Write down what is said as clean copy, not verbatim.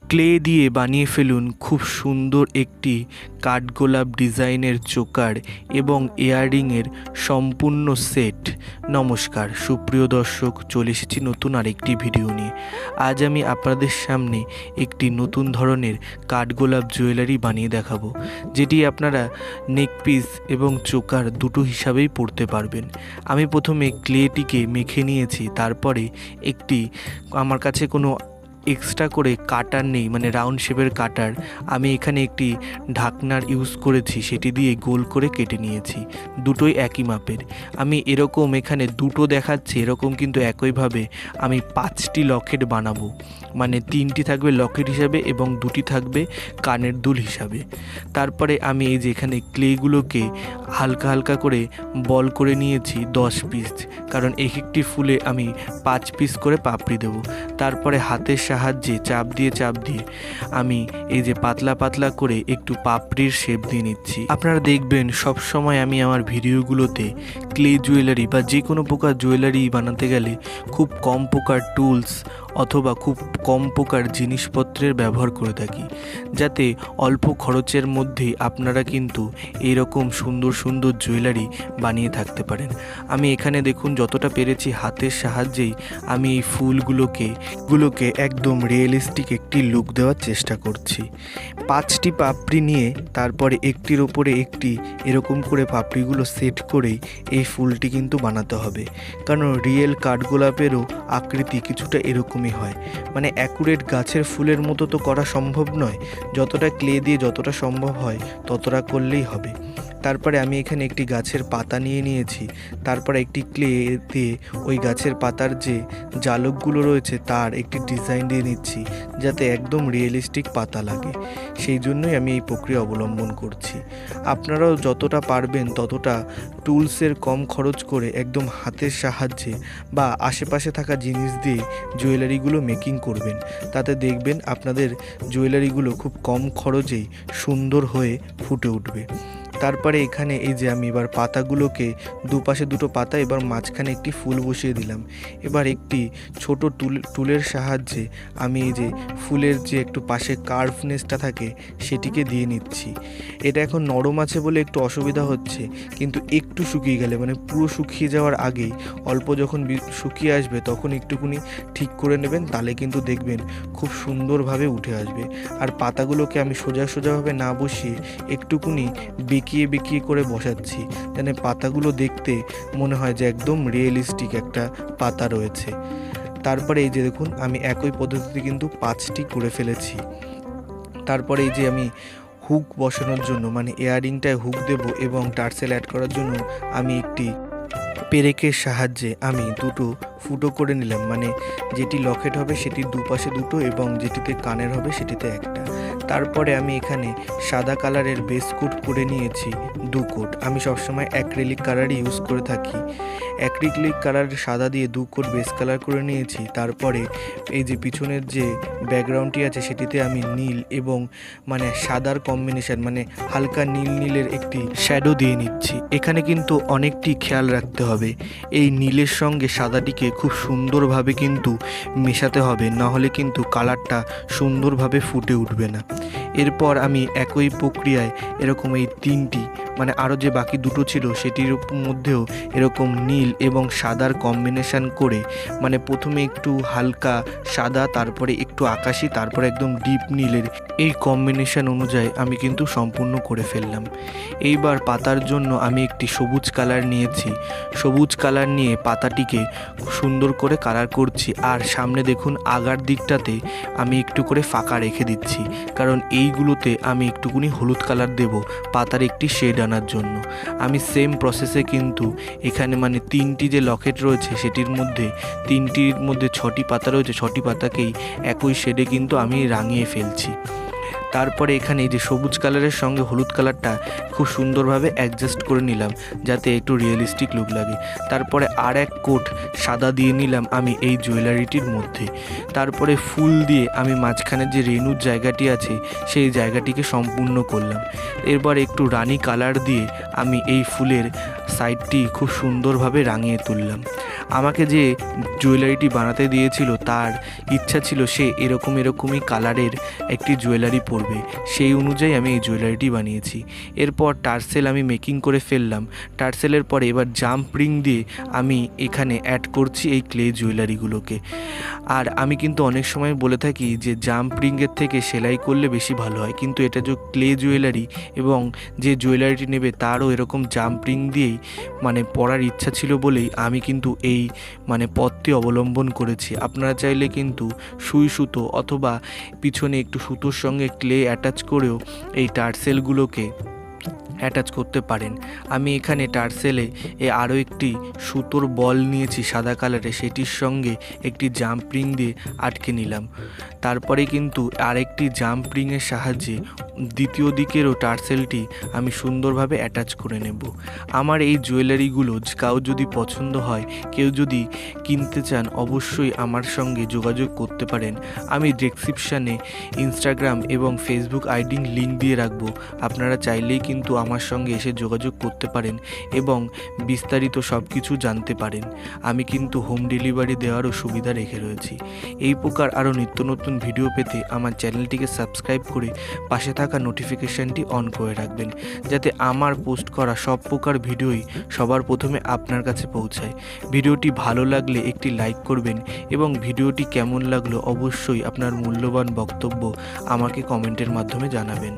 Clay দিয়ে বানিয়ে ফেলুন খুব সুন্দর একটি কাঠগোলাপ ডিজাইনের চোকার এবং ইয়াররিংয়ের সম্পূর্ণ সেট। নমস্কার সুপ্রিয় দর্শক, চলে এসেছি নতুন আরেকটি ভিডিও নিয়ে। আজ আমি আপনাদের সামনে একটি নতুন ধরনের কাঠগোলাপ জুয়েলারি বানিয়ে দেখাবো, যেটি আপনারা নেক পিস এবং চোকার দুটো হিসাবেই পরতে পারবেন। আমি প্রথমে ক্লেটিকে মেখে নিয়েছি, তারপরে একটি আমার কাছে কোনো এক্সট্রা করে কাটার নেই, মানে রাউন্ড শেপের কাটার, আমি এখানে একটি ঢাকনার ইউজ করেছি, সেটি দিয়ে গোল করে কেটে নিয়েছি। দুটোই একই মাপের। আমি এরকম এখানে দুটো দেখাচ্ছি, এরকম কিন্তু একইভাবে আমি 5টি লকেট বানাবো, মানে 3টি থাকবে লকেট হিসাবে এবং 2টি থাকবে কানের দুল হিসাবে। তারপরে আমি এই যে এখানে ক্লেগুলোকে হালকা হালকা করে বল করে নিয়েছি 10 পিস, কারণ এক একটি ফুলে আমি 5 পিস করে পাপড়ি দেবো। তারপরে হাতের সাহায্যে চাপ দিয়ে আমি এই যে পাতলা পাতলা করে একটু পাপড়ির শেপ দিয়ে নিচ্ছি। আপনারা দেখবেন সব সময় আমি আমার ভিডিওগুলোতে ক্লে জুয়েলারি বা যে কোনো প্রকার জুয়েলারি বানাতে গেলে খুব কম প্রকার টুলস অথবা খুব কম প্রকার জিনিসপত্রের ব্যবহার করে থাকি, যাতে অল্প খরচের মধ্যেই আপনারা কিন্তু এইরকম সুন্দর সুন্দর জুয়েলারি বানিয়ে থাকতে পারেন। আমি এখানে দেখুন যতটা পেরেছি হাতের সাহায্যেই আমি এই ফুলগুলোকে একদম রিয়েলিস্টিক একটি লুক দেওয়ার চেষ্টা করছি। 5টি পাপড়ি নিয়ে তারপরে একটির ওপরে একটি এরকম করে পাপড়িগুলো সেট করেই এই ফুলটি কিন্তু বানাতে হবে, কারণ রিয়েল কাঠগোলাপেরও আকৃতি কিছুটা এরকমই হয়, মানে অ্যাকুরেট গাছের ফুলের মতো তো করা সম্ভব নয়, যতটা ক্লে দিয়ে যতটা সম্ভব হয় ততটা করলেই হবে। তারপরে আমি এখানে একটি গাছের পাতা নিয়ে নিয়েছি, তারপরে একটি ক্লে দিয়ে ওই গাছের পাতার যে জালকগুলো রয়েছে তার একটি ডিজাইন দিয়ে নিচ্ছি, যাতে একদম রিয়েলিস্টিক পাতা লাগে। সেই জন্যই আমি এই প্রক্রিয়া অবলম্বন করছি। আপনারাও যতটা পারবেন ততটা টুলসের কম খরচ করে একদম হাতের সাহায্যে বা আশেপাশে থাকা জিনিস দিয়ে জুয়েলারিগুলো মেকিং করবেন, তাতে দেখবেন আপনাদের জুয়েলারিগুলো খুব কম খরচেই সুন্দর হয়ে ফুটে উঠবে। তারপরে এখানে এই যে আমি এবার পাতাগুলোকে দুপাশে দুটো পাতা, এবার মাঝখানে একটি ফুল বসিয়ে দিলাম। এবার একটি ছোট টুলের সাহায্যে আমি এই যে ফুলের যে একটু পাশে কার্ভনেসটা থাকে সেটিকে দিয়ে নিচ্ছি। এটা এখন নরম আছে বলে একটু অসুবিধা হচ্ছে, কিন্তু একটু শুকিয়ে গেলে, মানে পুরো শুকিয়ে যাওয়ার আগেই অল্প যখন শুকিয়ে আসবে তখন একটুকুনি ঠিক করে নেবেন, তাহলে কিন্তু দেখবেন খুব সুন্দরভাবে উঠে আসবে। আর পাতাগুলোকে আমি সোজাভাবে না বসিয়ে একটুকুনি বেঁকিয়ে করে বসাচ্ছি, যেন পাতাগুলো দেখতে মনে হয় যে একদম রিয়েলিস্টিক একটা পাতা রয়েছে। তারপরে এই যে দেখুন আমি একই পদ্ধতিতে কিন্তু 5টি করে ফেলেছি। তারপরে এই যে আমি হুক বসানোর জন্য, মানে ইয়াররিংটায় হুক দেব এবং টার্সেল অ্যাড করার জন্য আমি একটি পেরেকের সাহায্যে আমি দুটো ফুটো করে নিলাম, মানে যেটি লকেট হবে সেটির দুপাশে দুটো এবং যেটিতে কানের হবে সেটিতে একটা। তারপরে আমি এখানে সাদা কালারের বেস কোট করে নিয়েছি 2 কোট। আমি সবসময় অ্যাক্রিলিক কালারই ইউজ করে থাকি। অ্যাক্রিলিক কালার সাদা দিয়ে 2 কোট বেস কালার করে নিয়েছি। তারপরে এই যে পিছনের যে ব্যাকগ্রাউন্ডটি আছে সেটিতে আমি নীল এবং মানে সাদার কম্বিনেশন, মানে হালকা নীলের একটি শ্যাডো দিয়ে নিচ্ছি। এখানে কিন্তু অনেকটি খেয়াল রাখতে হবে, এই নীলের সঙ্গে সাদাটিকে খুব সুন্দরভাবে কিন্তু মেশাতে হবে, নাহলে কিন্তু কালারটা সুন্দরভাবে ফুটে উঠবে না। এরপর আমি একই প্রক্রিয়ায় এরকম এই 3টি, মানে আরও যে বাকি দুটো ছিল সেটির মধ্যেও এরকম নীল এবং সাদার কম্বিনেশান করে, মানে প্রথমে একটু হালকা সাদা, তারপরে একটু আকাশি, তারপরে একদম ডিপ নীলের, এই কম্বিনেশান অনুযায়ী আমি কিন্তু সম্পূর্ণ করে ফেললাম। এইবার পাতার জন্য আমি একটি সবুজ কালার নিয়েছি। সবুজ কালার নিয়ে পাতাটিকে সুন্দর করে কালার করছি, আর সামনে দেখুন আগার দিকটাতে আমি একটু করে ফাঁকা রেখে দিচ্ছি, কারণ এইগুলোতে আমি একটুকুনি হলুদ কালার দেব পাতার একটি শেড আনার জন্য। আমি সেম প্রসেসে কিন্তু এখানে মানে 3টি যে লকেট রয়েছে সেটির মধ্যে 3টির মধ্যে 6টি পাতা রয়েছে, 6টি পাতাকেই একই শেডে কিন্তু আমি রাঙিয়ে ফেলছি। তারপরে এখানে এই যে সবুজ কালারের সঙ্গে হলুদ কালারটা খুব সুন্দরভাবে অ্যাডজাস্ট করে নিলাম, যাতে একটু রিয়েলিস্টিক লুক লাগে। তারপরে আর এক কোট সাদা দিয়ে নিলাম আমি এই জুয়েলারিটির মধ্যে। তারপরে ফুল দিয়ে আমি মাঝখানে যে রেনুর জায়গাটি আছে সেই জায়গাটিকে সম্পূর্ণ করলাম। এরপর একটু রানী কালার দিয়ে আমি এই ফুলের সাইডটি খুব সুন্দরভাবে রাঙিয়ে তুললাম। আমাকে যে জুয়েলারিটি বানাতে দিয়েছিল তার ইচ্ছা ছিল সে এরকমই কালারের একটি জুয়েলারি পরবে, সেই অনুযায়ী আমি এই জুয়েলারিটি বানিয়েছি। এরপর টার্সেল আমি মেকিং করে ফেললাম। টার্সেলের পরে এবার জাম্প রিং দিয়ে আমি এখানে অ্যাড করছি এই ক্লে জুয়েলারিগুলোকে। আর আমি কিন্তু অনেক সময় বলে থাকি যে জাম্প রিংয়ের থেকে সেলাই করলে বেশি ভালো হয়, কিন্তু এটা যে ক্লে জুয়েলারি এবং যে জুয়েলারিটি নেবে তারও এরকম জাম্প রিং দিয়েই পরার ইচ্ছা ছিল বলেই আমি কিন্তু এই পথটি অবলম্বন করেছি। আপনারা চাইলে কিন্তু সুই সুতো অথবা পিছনে একটু সুতোর সঙ্গে ক্লে অ্যাটাচ করেও এই টার্সেলগুলোকে অ্যাটাচ করতে পারেন। আমি এখানে টার্সেলে আরও একটি সুতোর বল নিয়েছি সাদা কালারে, সেটির সঙ্গে একটি জাম্প রিং দিয়ে আটকে নিলাম। তারপরে কিন্তু আরেকটি জাম্প রিংয়ের সাহায্যে দ্বিতীয় দিকেরও টার্সেলটি আমি সুন্দরভাবে অ্যাটাচ করে নেব। আমার এই জুয়েলারিগুলো কাউ যদি পছন্দ হয়, কেউ যদি কিনতে চান, অবশ্যই আমার সঙ্গে যোগাযোগ করতে পারেন। আমি ডেসক্রিপশানে ইনস্টাগ্রাম এবং ফেসবুক আইডির লিঙ্ক দিয়ে রাখবো। আপনারা চাইলেই কিন্তু আমার সঙ্গে এসে যোগাযোগ করতে পারেন এবং বিস্তারিত সব কিছু জানতে পারেন। আমি কিন্তু হোম ডেলিভারি দেওয়ারও সুবিধা রেখে রয়েছি। এই প্রকার আরও নিত্য নতুন ভিডিও পেতে আমার চ্যানেলটিকে সাবস্ক্রাইব করে পাশে থাকা নোটিফিকেশানটি অন করে রাখবেন, যাতে আমার পোস্ট করা সব প্রকার ভিডিওই সবার প্রথমে আপনার কাছে পৌঁছায়। ভিডিওটি ভালো লাগলে একটি লাইক করবেন এবং ভিডিওটি কেমন লাগলো অবশ্যই আপনার মূল্যবান বক্তব্য আমাকে কমেন্টের মাধ্যমে জানাবেন।